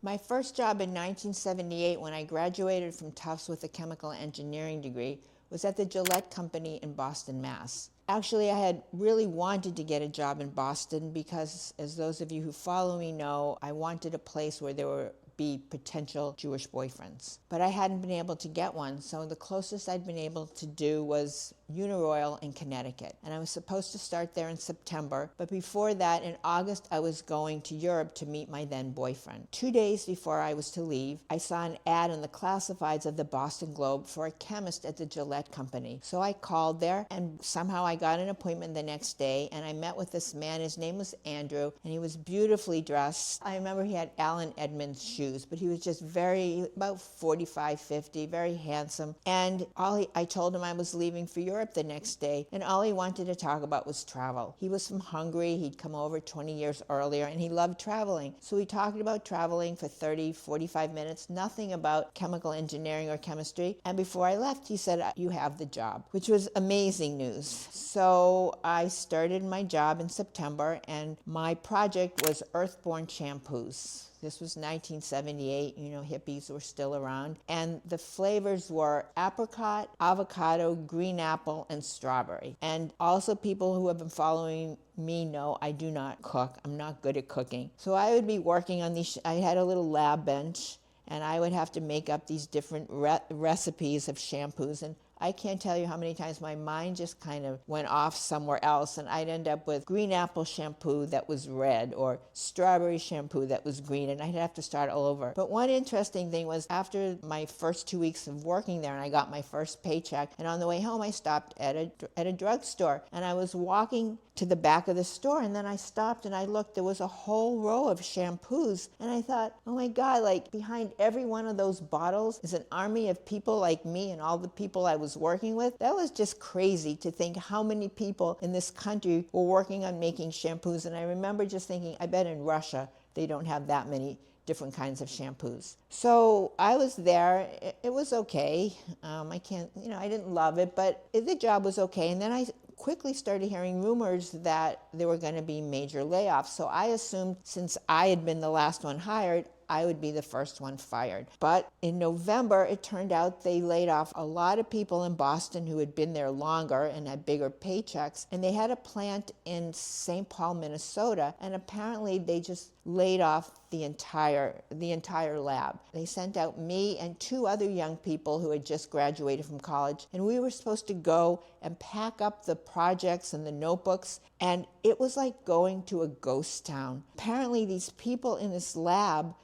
My first job in 1978, when I graduated from Tufts with a chemical engineering degree, was at the Gillette company in Boston, Mass. Actually, I had really wanted to get a job in Boston because, as those of you who follow me know, I wanted a place where there would be potential Jewish boyfriends. But I hadn't been able to get one, so the closest I'd been able to do was Uniroyal in Connecticut. And I was supposed to start there in September, but before that, in August, I was going to Europe to meet my then boyfriend. 2 days before I was to leave, I saw an ad in the classifieds of the Boston Globe for a chemist at the Gillette company. So I called there, and somehow I got an appointment the next day, and I met with this man. His name was Andrew, and he was beautifully dressed. I remember he had Allen Edmonds shoes, but he was just about 45, 50, very handsome. And I told him I was leaving for Europe the next day, and all he wanted to talk about was travel. He was from Hungary. He'd come over 20 years earlier, and he loved traveling. So we talked about traveling for 30, 45 minutes, nothing about chemical engineering or chemistry. And before I left, he said, "You have the job," which was amazing news. So I started my job in September, and my project was earthborne shampoos. This was 1978, hippies were still around. And the flavors were apricot, avocado, green apple, and strawberry. And also people who have been following me know I do not cook. I'm not good at cooking. So I would be working on these, I had a little lab bench, and I would have to make up these different recipes of shampoos. And I can't tell you how many times my mind just kind of went off somewhere else, and I'd end up with green apple shampoo that was red or strawberry shampoo that was green, and I'd have to start all over. But one interesting thing was after my first 2 weeks of working there and I got my first paycheck, and on the way home I stopped at a drugstore, and I was walking to the back of the store, and then I stopped and I looked. There was a whole row of shampoos, and I thought, oh my God, like behind every one of those bottles is an army of people like me and all the people I was working with. That was just crazy to think how many people in this country were working on making shampoos. And I remember just thinking, I bet in Russia they don't have that many different kinds of shampoos. So I was there. It was okay. I didn't love it, but the job was okay. And then I quickly started hearing rumors that there were going to be major layoffs. So I assumed, since I had been the last one hired, I would be the first one fired. But in November, it turned out they laid off a lot of people in Boston who had been there longer and had bigger paychecks. And they had a plant in St. Paul, Minnesota, and apparently they just laid off the entire lab. They sent out me and 2 other young people who had just graduated from college, and we were supposed to go and pack up the projects and the notebooks, and it was like going to a ghost town. Apparently these people in this lab